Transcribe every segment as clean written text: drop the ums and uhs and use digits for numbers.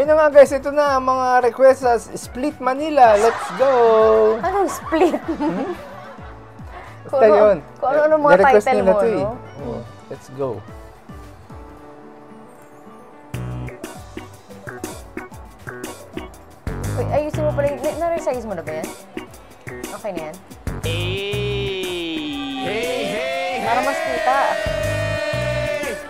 Ayun na nga guys, ito na ang mga request sa Split Manila. Let's go! Anong split? Basta yun. Kung ano mga title mo, no? Oh, let's go. Wait, ayusin mo pala. Na-resize mo na ba yan? Okay na yan? Para mas kita.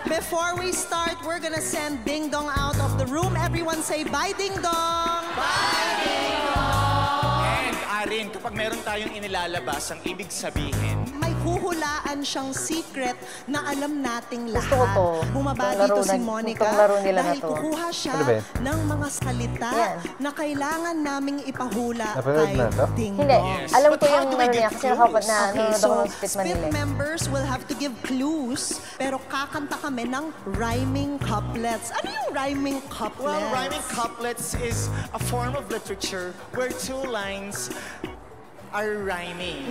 Before we start, we're gonna send Ding Dong out of the room. Everyone say bye, Ding Dong! Bye, Ding Dong! And Arin, kapag meron tayong inilalabas, ang ibig sabihin, may huhulaan siyang secret na alam nating lahat. Gusto ko to. Bumaba Itong dito laro si na- Monica itong laro nila na dahil to. kukuha siya Ano ba yan? ng mga salita Yan. na kailangan naming ipahula Napanood kay na to? Ding Hindi. Dong. Yes. Alam But ko how yung do we ano get niya kasi clues? nanonood ako Okay, ng so Split Spit Manila. members will have to give clues, pero kakanta kami ng rhyming couplets. Ano yung rhyming couplets? well, rhyming couplets is a form of literature where two lines are rhyming.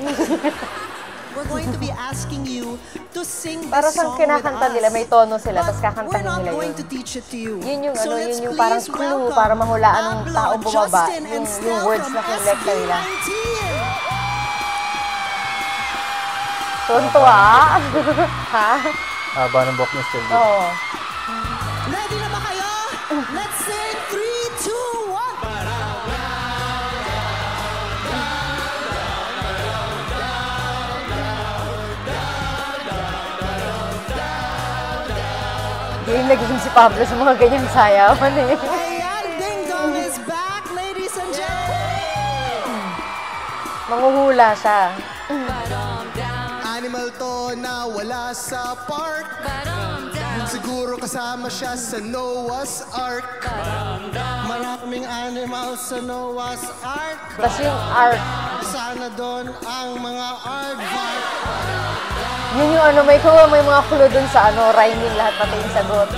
We're going to be asking you to sing Para this sa song with kinakanta us. nila, may tono sila, But tapos kakantahin we're not nila going yun. to teach it to you. Yun yung So ano, let's yun yung parang please clue welcome para mahulaan ng Pablo, taong bumaba. Justin, and Yung Steph words from na kinlekta nila. SB19. Tuntua. Ha? Haba ng buhok ni Steve. Oo. Ready na ba kayo? Let's sing 3, 2, 1. Hindi yung naging si Pablo sa mga ganyang sayawan eh. Ayan, Ding Dong is back, ladies and gentlemen. Manguhula siya. Animal to na wala sa park. Siguro kasama siya sa Noah's Ark. Maraming animal sa Noah's Ark. Tapos yung art. Sana doon ang mga aardvark. Yun yung ano, may mga clue dun sa ano, rhyming lahat pati yung sagot.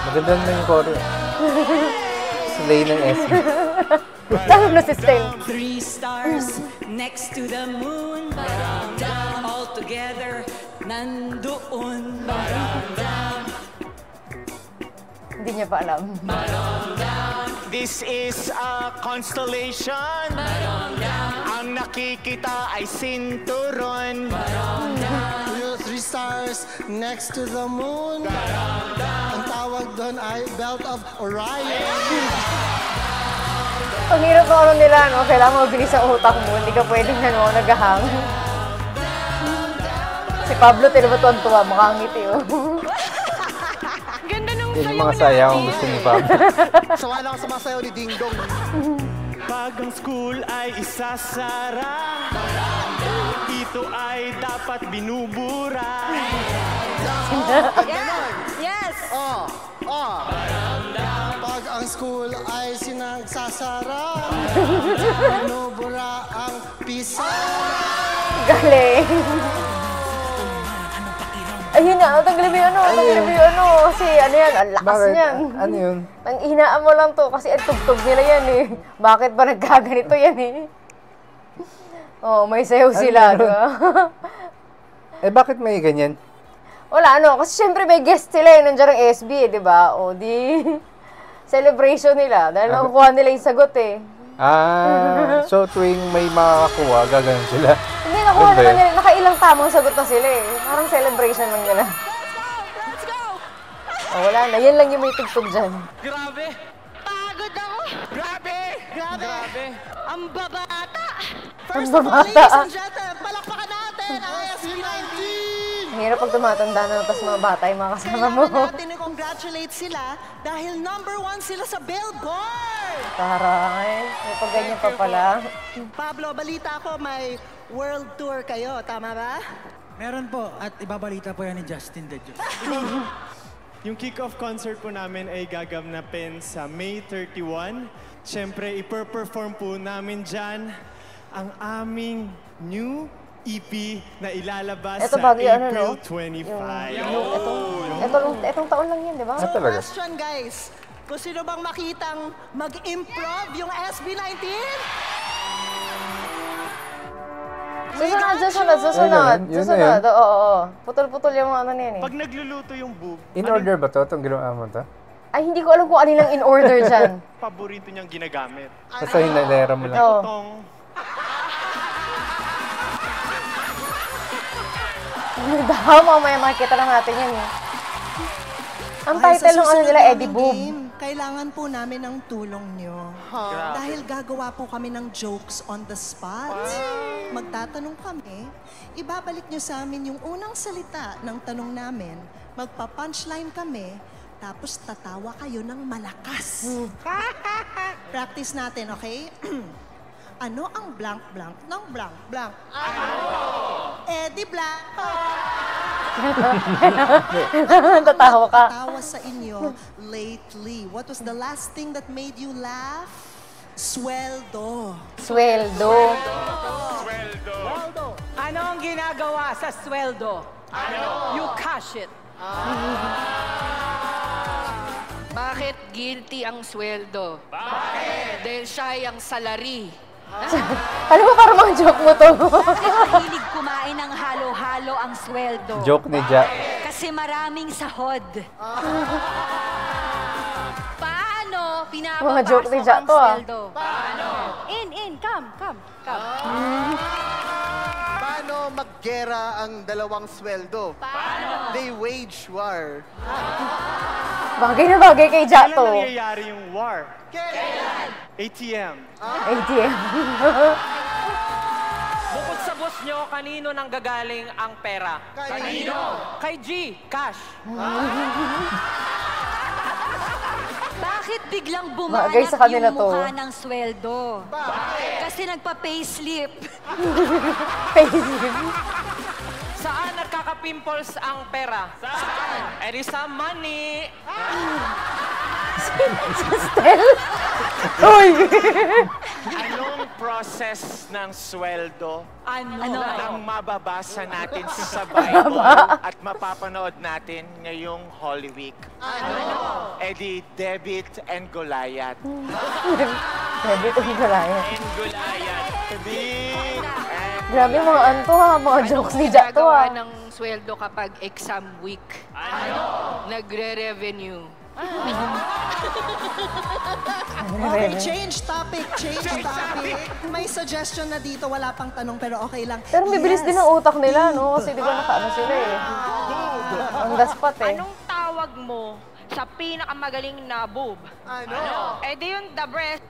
Maganda na yung choreo. Slay ng SB. Tama na si Stella. 3 stars next to the moon. All together, nandoon. Hindi niya pa alam. This is a constellation. Ang nakikita ay sinturon. 3 stars next to the moon. Ang tawag doon ay Belt of Orion. Ang hirap ng ano nila, no? Kailangan mabilis ang utak mo. Hindi ka pwedeng ano, naghahang. Si Pablo, tinabatuan-tuwa. Makangiti, oh. Ganda nung Yan yung mga sayaw ang gusto ni Pablo. Sawa lang sa mga sayaw ni Ding Dong. Pag ang school ay isasara, ito ay dapat binubura. Yes! Pag ang school ay sinagsasara, binubura ang pisa. Galing. Ayun na, tanggalin mo yung ano, tanggalin mo yung ano. Kasi ano yan, ang lakas Bakit? niyan. Ano yun? Ang hinaan mo lang to kasi ang tugtog nila yan eh. Bakit ba nagkaganito yan eh? Oh, may sayaw sila, meron? di ba? Eh bakit may ganyan? Wala, ano, kasi syempre may guest sila eh, nandiyan ang SB eh, di ba? O di, celebration nila, dahil nakukuha nila yung sagot eh. So tuwing may makakakuha, gaganon sila. Hindi, nakuha Ano ba naman yun? nila, nakailang tamang sagot na sila eh. Parang celebration lang nila. Let's go! Oh, wala na, yan lang yung may tugtog dyan. Grabe! Pagod ako! Grabe! Grabe! Ang babata! First Ang of all, babata. ladies and gentlemen, palakpakan natin ang SB19. Ang hirap pag tumatanda na, tapos mga bata yung mga kasama mo. Kailangan natin i-congratulate sila dahil #1 sila sa Billboard. Taray, may pag ganyan pa pala. Pablo, balita ko may world tour kayo, tama ba? Meron po, at ibabalita po yan ni Justin De Dios. Yung kick-off concert po namin ay gaganapin sa May 31. Siyempre, iper-perform po namin dyan ang aming new EP na ilalabas Ito sa bago yung ano, no? April 25. Itong taon lang yan, di ba? So, talaga? question guys, kung sino bang makitang mag-improv yung SB19? Susunod. Yun na Susunod. yun. Oo. Putol-putol yung ano niyan eh. Pag nagluluto yung boob, In order ba to? Itong ginawa mo to? Ay, hindi ko alam kung ano yung in order dyan. paborito niyang ginagamit. Basta hinalera mo lang. Oo. Itong Daw, mamaya makikita lang natin yan eh. Ang Ay, title ng ano susunod nila, naming Eddie Boob. game, kailangan po namin ng tulong nyo. Dahil gagawa po kami ng jokes on the spot. Magtatanong kami, ibabalik nyo sa amin yung unang salita ng tanong namin, magpa-punchline kami, tapos tatawa kayo ng malakas. Practice natin, okay? Ano ang blank-blank ng blank-blank? Eddie Blank! Tatawa ka. Tawa sa inyo lately. What was the last thing that made you laugh? Sweldo. Sweldo. Ano ang ginagawa sa sweldo? Ano? You cash it. Bakit guilty ang sweldo? Bakit? Dahil siya ang salary. Alam mo, parang mga joke mo to. Mahilig kumain ng halo-halo ang sweldo. Joke ni Ja. Kasi maraming sahod. Paano Mga joke ni pinapapasok Ja ang to, ah. sweldo? In, come. Paano maggera ang dalawang sweldo? Paano? They wage war. Bagay na bagay kay Ja kailan to. nangyayari yung war? ATM. ATM. Bukod sa boss nyo, kanino nang gagaling ang pera? Kanino? Kay G, cash. Bakit biglang bumanat Bagay sa kanila yung to. mukha ng sweldo? Bakit? Kasi nagpa-payslip. Saan nagkaka-pimples ang pera? Saan? Eh di sa money. Uy! Anong process ng sweldo nang mababasa natin sa Bible at mapapanood natin ngayong Holy Week? Ano? Eh di debit and Goliath. Debit ang galaya. And Goliath. Debit and Grabe mga anto ha, mga jokes ni Ja to Ginagawa ha. ng sweldo kapag exam week? Ano? Nagre-revenue. Okay, change topic. May suggestion na dito, wala pang tanong, pero okay lang. Pero may bilis din ang utak nila, no? Kasi di ba nakaano sila eh. On the spot eh. Anong tawag mo sa pinakamagaling na boob? Ano? Eh di yung the breast.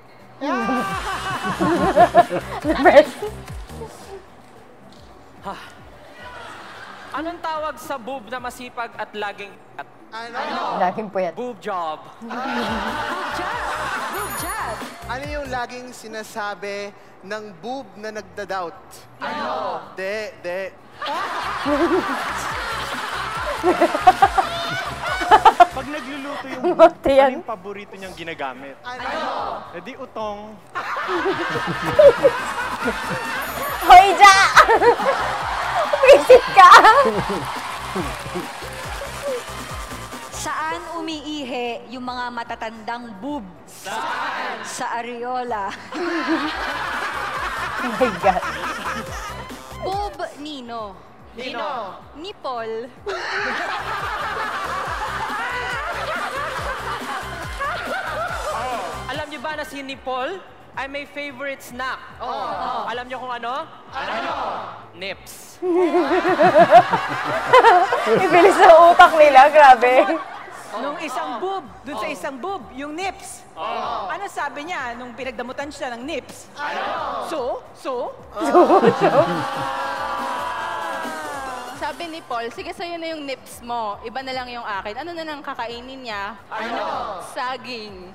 The best. Anong tawag sa boob na masipag at laging at Ano? Laging puyat. boob job? Boob job. Ano yung laging sinasabi ng boob na nagda-doubt? Ano? De. Pag nagluluto yung boob, Mati yan. ano yung paborito niyang ginagamit? Ano? Eh di utong. Hoy, Ja! Visit ka! Saan umiihi yung mga matatandang boob? Saan? Sa areola. Oh my God. Boob Nino. Nipol. Alam niyo ba na si Nicole ay may favorite snack? Alam niyo kung ano? Nips. Ibilis na utak nila, grabe. Nung isang boob, dun sa isang boob, yung nips. Ano sabi niya nung pinagdamutan siya ng nips? So? Sabi ni Paul, sige sa'yo na yung nips mo. Iba na lang yung akin. Ano na lang kakainin niya? Saging.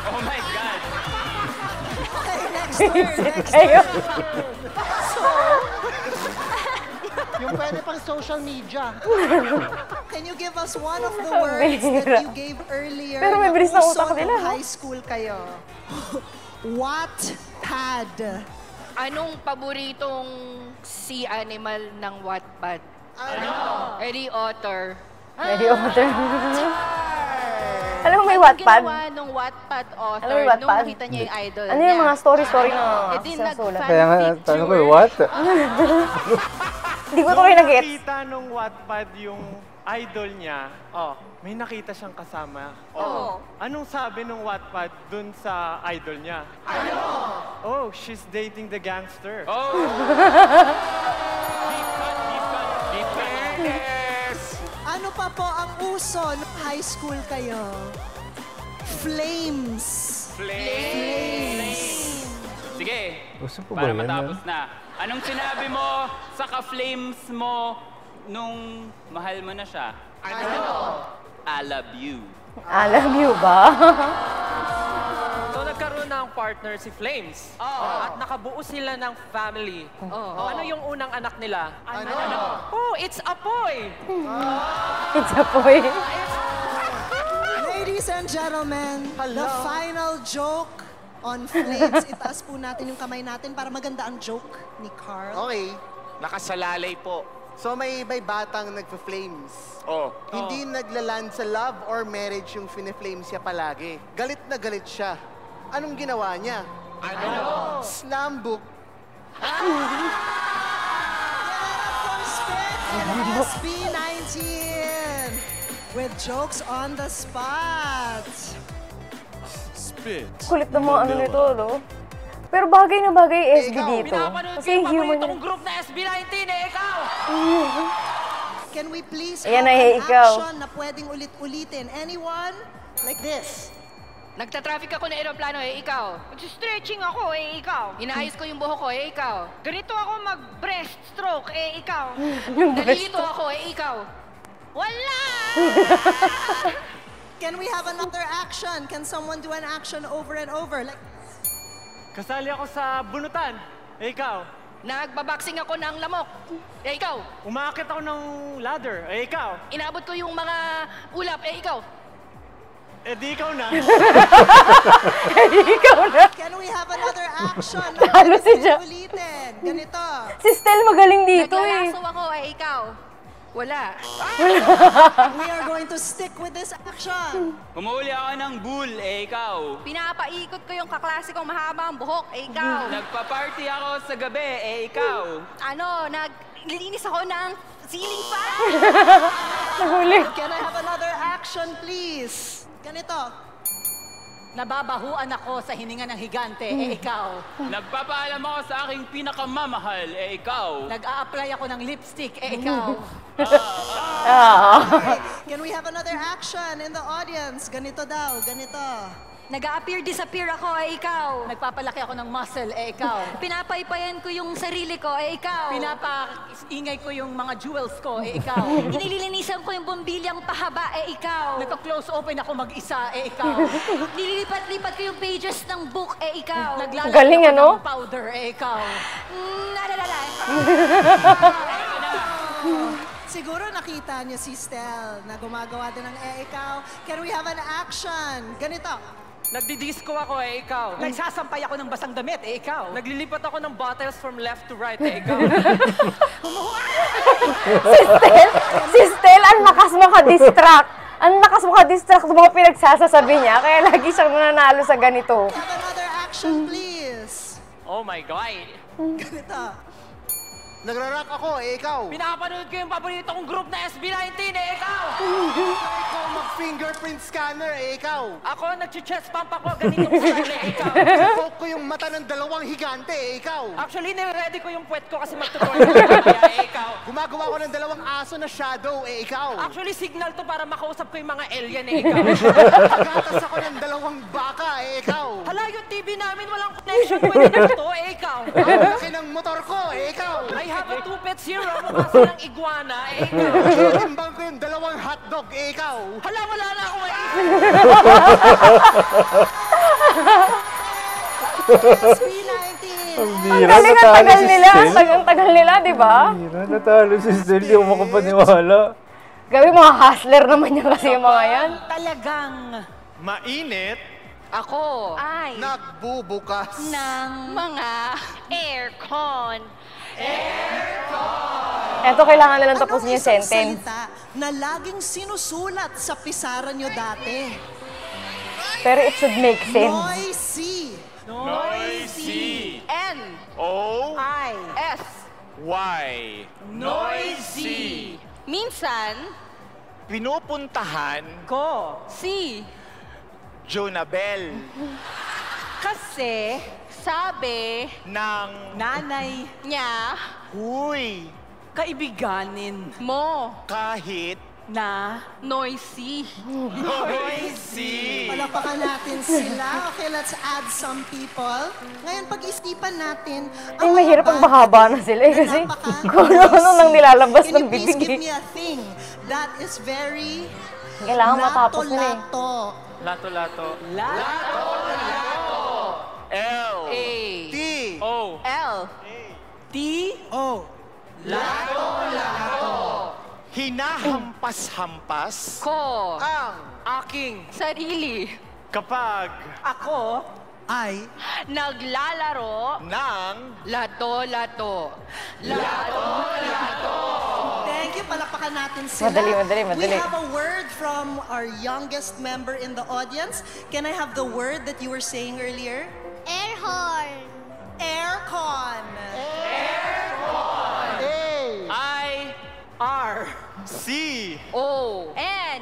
Oh my God! Visit kayo. Yung pwede pang social media. Can you give us one of the words that you gave earlier? Pero may bilis na utak uso nila, nung no? high school kayo. Wattpad. Anong paboritong sea animal ng Wattpad? Eddie Otter. Ready, order. Alam mo may Wattpad? Ginawa nung Wattpad author Alam mo yung nung Wattpad? nakita niya yung idol Ano niya. yung mga story-story na Eh di sinasulat? Kaya nga, nag-fan tanong ko, picture. what? Hindi ko to kayo nag-gets. nakita nung Wattpad yung idol niya, may nakita siyang kasama. Anong sabi nung Wattpad dun sa idol niya? Oh, she's dating the gangster. Ano pa po ang uso nung high school kayo? Flames. Sige, Gusto po ba para yan? matapos na. Anong sinabi mo sa ka-flames mo nung mahal mo na siya? I love you. Alam niyo ba? So nagkaroon ng partner si Flames. At nakabuo sila ng family. Ano yung unang anak nila? Oh, it's Apoy! It's a boy. Ladies and gentlemen, the final joke on Flames. Itaas po natin yung kamay natin para maganda ang joke ni Carl. Okay. Nakasalalay po. So may batang nagpa-flames. Hindi naglaland sa love or marriage yung fine-flames siya palagi. Galit na galit siya. Anong ginawa niya? Slam book. SB19 with jokes on the spot. Kulit ng mga ano nito, no? Pero bagay na bagay yung SB dito. Pinapanood ko Kasi yung yung humor paborito niya. kong group na SB19 eh, ikaw! Can we please Ayan have na, an ikaw. action na pwedeng ulit-ulitin? Anyone? Like this. Nagta-traffic ako na aeroplano, ikaw. Nag-stretching ako, ikaw. Inaayos ko yung buhok ko, ikaw. Ganito ako mag-breaststroke, ikaw. Nalilito ako, ikaw. Wala! Can we have another action? Can someone do an action over and over? Like, Kasali ako sa bunutan. Ikaw. Nagbaboxing ako ng lamok. Ikaw. Umakit ako ng ladder. Ikaw. Inabot ko yung mga ulap. Ikaw. Di ikaw na. Ikaw na. can we have another action? Talo si Ja. Ulitin. Ganito. Si Stel magaling dito Naglalaso ako, ikaw. Wala. We are going to stick with this action. Humuli ako ng bull, ikaw. Pinapaikot ko yung kaklase kong mahabang buhok. Ikaw. Nagpa-party ako sa gabi, ikaw. Naglilinis ako ng ceiling fan. Nahuli. Can I have another action, please? Ganito. Nababahuan ako sa hininga ng higante, ikaw. Nagpapaalam ako sa aking pinakamamahal, ikaw. Nag-a-apply ako ng lipstick, ikaw. Can we have another action in the audience? Ganito daw, ganito. Nag-a-appear, disappear ako, ikaw. Nagpapalaki ako ng muscle, ikaw. Pinapaypayan ko yung sarili ko, ikaw. Pinapaingay ko yung mga jewels ko, ikaw. Inililinisan ko yung bombilyang pahaba, ikaw. Nagka-close open ako mag-isa, ikaw. Nililipat-lipat ko yung pages ng book, ikaw. Naglalagay Galing, ako ano? ng powder, ikaw. Siguro nakita niyo si Stel na gumagawa din ng ikaw. Can we have an action? Ganito. Nagdi-disco ako, ikaw. Nagsasampay ako ng basang damit, ikaw. Naglilipat ako ng bottles from left to right, ikaw. Si Stel, ang lakas maka-distract. Ang lakas maka-distract sa mga pinagsasasabi niya. Kaya lagi siyang nananalo sa ganito. Have another action, please. Oh my God. Ganito. Nagra-rock ako, ikaw. Pinapanood ko yung paborito kong group na SB19, ikaw. Ikaw mag-fingerprint scanner, ikaw. Ako, nag-chest pump ako, ganitong style, ikaw. Poke ko yung mata ng dalawang higante, ikaw. Actually, nire-ready ko yung puwet ko kasi mag-tutorial kaya, ikaw. Gumagawa ko ng dalawang aso na shadow, ikaw. Actually, signal to para makausap ko yung mga alien, ikaw. Gatas ako ng dalawang baka, ikaw. Hala, yung TV namin walang connection. Pwede na to, ikaw. Ang laki ng motor ko, ikaw. I have a two-pet zero, mukha silang iguana, ikaw. Timbang ko yung dalawang hotdog, ikaw. Hala, wala na ako, SB19. Ang Ang bira, galing, ang natalo tagal si nila. Stel. Ang tagal nila, di ba? Ang bira, natalo si Stel. Di ako makapaniwala. Gabi, mga hustler naman yan kasi yung mga yan. Talagang Mainit. Ako ay Nagbubukas. ng mga aircon. Eto, kailangan na lang tapusin Anong yung isang sentence. salita na laging sinusulat sa pisara nyo dati? Pero it should make sense. Noisy. Noisy. N. O. I. S. Y. Noisy. Minsan, Pinupuntahan Ko. si. Jonabel Kasi, Sabi ng nanay, niya, huy kaibiganin mo, kahit na noisy. noisy. Palakpakan natin sila. Okay, let's add some people. Ngayon, pag-isipan natin, Ay, mahirap pag mahaba na sila eh, kasi kung ano nang nilalabas ng Can you please give bibig. me a thing that is very Kailangan matapos nila eh. lato-lato? Lato-lato. L. A. T. O. L. T. Oh, Hinahampas-hampas Ko. ang Aking Sarili. kapag Ako. ay Naglalaro. ng Lato-lato. Thank you. Palakpakan natin sila. Madali. We have a word from our youngest member in the audience. Can I have the word that you were saying earlier? Air horn. Aircon. I R. C. O. N.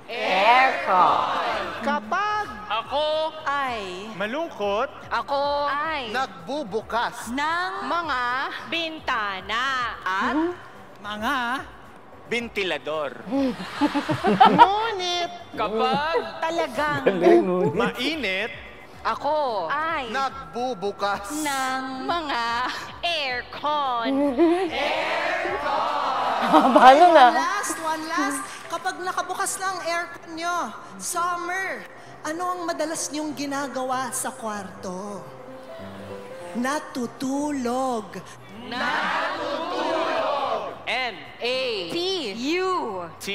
Aircon. Kapag Ako. I. Malungkot, Ako. Ay. nagbubukas Ng mga bintana. At mga ventilador, ngunit Kapag. Talagang. mainit, ako ay nagbubukas ng mga aircon. Paano na? One last. Kapag nakabukas na ang aircon nyo, summer, ano ang madalas nyong ginagawa sa kwarto? Natutulog. N. A. T. U. T.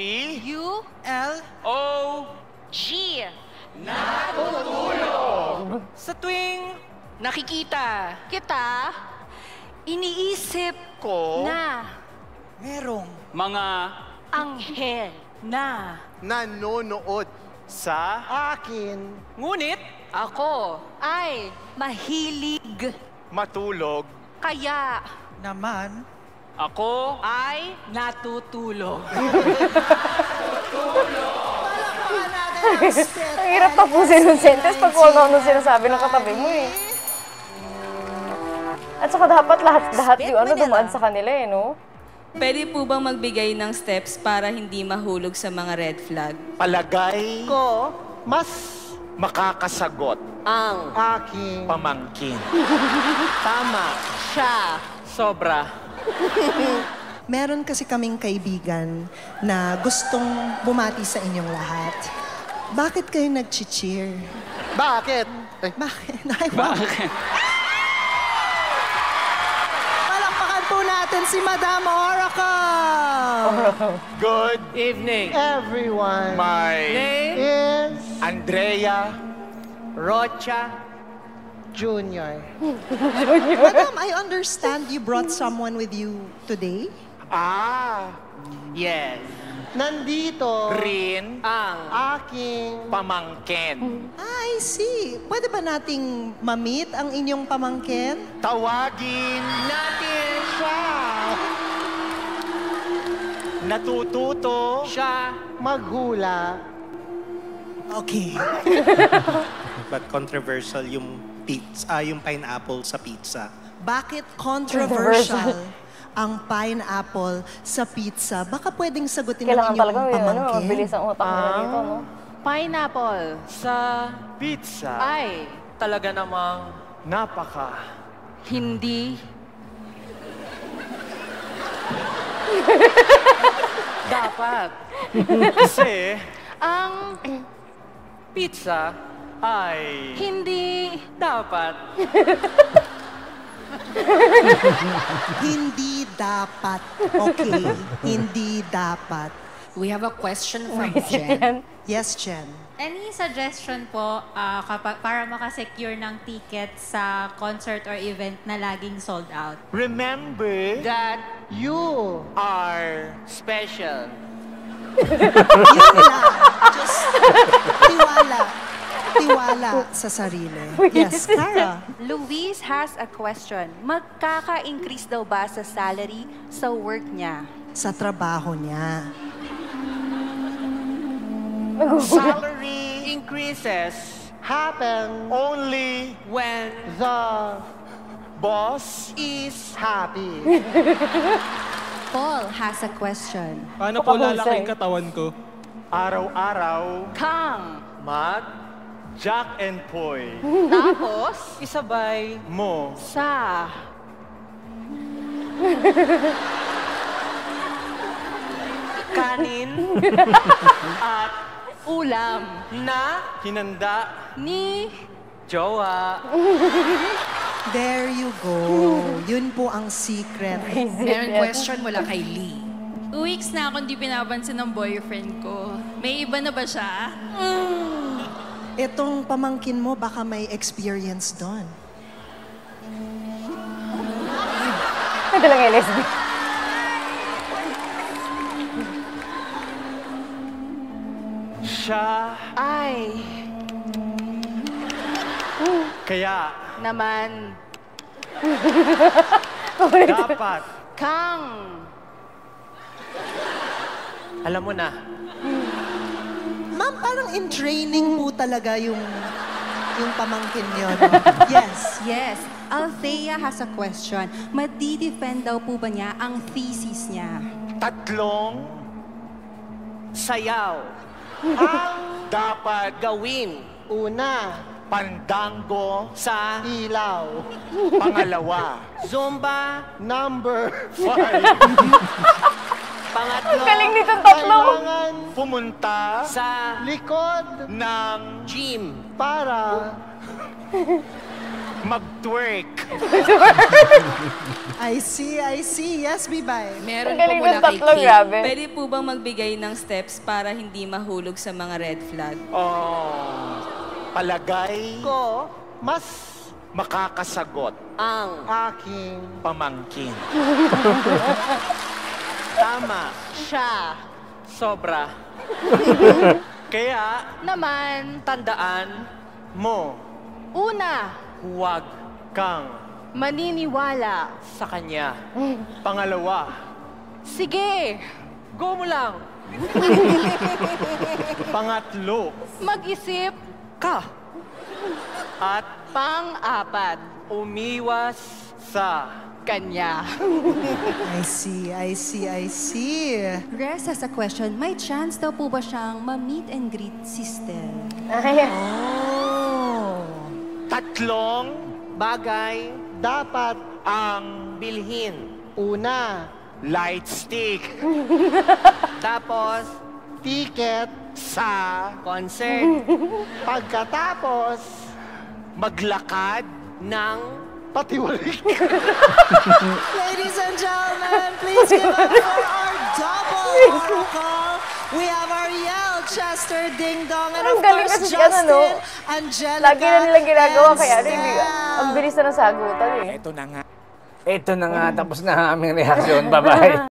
U. L. O. G. Sa tuwing Nakikita kita, iniisip ko na merong Mga. anghel. Na. nanonood sa akin ngunit Ako ay mahilig. matulog, Kaya naman Ako. ay Natutulog. Palakpakan natin ang spit. Ang hirap tapusin ng sentence pag kung ano sinasabi ng katabi mo eh. At saka dapat lahat yung ano dumaan sa kanila eh, no? Pwede po bang magbigay ng steps para hindi mahulog sa mga red flag? palagay ko mas makakasagot ang aking pamangkin. tama. siya. sobra. Meron kasi kaming kaibigan na gustong bumati sa inyong lahat. Bakit kayo nag-cheer? Bakit? Bakit? Ay, wow. Palakpakan po natin si Madam Oracle! Good Evening. Everyone my is Andrea Rocha Jr. Madam, I understand you brought someone with you today? Yes. Nandito rin Ang aking pamangkin. I see. Pwede ba nating ma-meet ang inyong pamangkin? Tawagin natin siya natututo siya maghula. Okay. But controversial yung pizza, yung pineapple sa pizza. Bakit controversial ang pineapple sa pizza? Baka pwedeng sagutin ng Kailangan inyong talaga yung ano, pamangkin. mabilis ang utak nila dito, no? Pineapple sa pizza ay talaga namang napaka hindi dapat. kasi ang Pizza ay hindi dapat. Hindi dapat. Okay. Hindi dapat. We have a question from Is it Jen. yan? Yes, Jen. Any suggestion po para makasecure ng ticket sa concert or event na laging sold out? remember That You are special. Yun lang. Just tiwala. sa sarili. Yes, Cara. Luis has a question. Magkaka-increase daw ba sa salary sa work niya? Sa trabaho niya. Salary increases happen only when the boss is happy. Paul has a question. Paano po lalaking katawan ko? Araw-araw, Kang. Jack and Poy. Tapos, Isabay Mo. sa kanin at ulam na Hinanda. ni jowa. There you go. Yun po ang secret. Meron question mula kay Lee. 2 weeks na akong di pinapansin ng boyfriend ko. May iba na ba siya? Itong pamangkin mo, baka may experience doon. Ito lang LSD. Siya. ay Kaya. naman Dapat. Kang. Alam mo na. Ma'am, parang in training po talaga yung pamangkin niyo. No? Yes. Yes. Althea has a question. Madi-defend daw po ba niya ang thesis niya? 3 sayaw ang dapat gawin. Una, Pandango Sa ilaw. pangalawa. Zumba, Number 5. pangatlo, Galing nitong tatlo. Kailangan Pumunta sa likod ng gym. para mag-twerk. I see. Yes, Bibay. Meron Ang po galing mula ng kay tatlo, Kate. grabe. Pwede po bang magbigay ng steps para hindi mahulog sa mga red flag? Palagay ko mas makakasagot Ang aking pamangkin. tama, Siya. sobra. Kaya Naman. tandaan Mo. Una. huwag Kang. Maniniwala. sa kanya. Pangalawa. Sige. Go mo lang. Pangatlo. Mag-isip. Ka. At Pang-apat. Umiwas sa. Kanya. I see. Res has a question. May chance daw po ba siyang ma-meet and greet si Stel? Oh. 3 bagay dapat ang bilhin. una, light stick Tapos, ticket sa concert pagkatapos maglakad ng patiwalik. Ladies and gentlemen, please give up for our double oracle. We have Ariel, Chester, Ding Dong, and of Ang galing course, kasi yan, Justin, Angelica, Lagi na nilang ginagawa, and kaya hindi. Stel. Ang bilis na ng sagutan eh. Ito na nga, tapos na ang aming reaksyon. Bye-bye.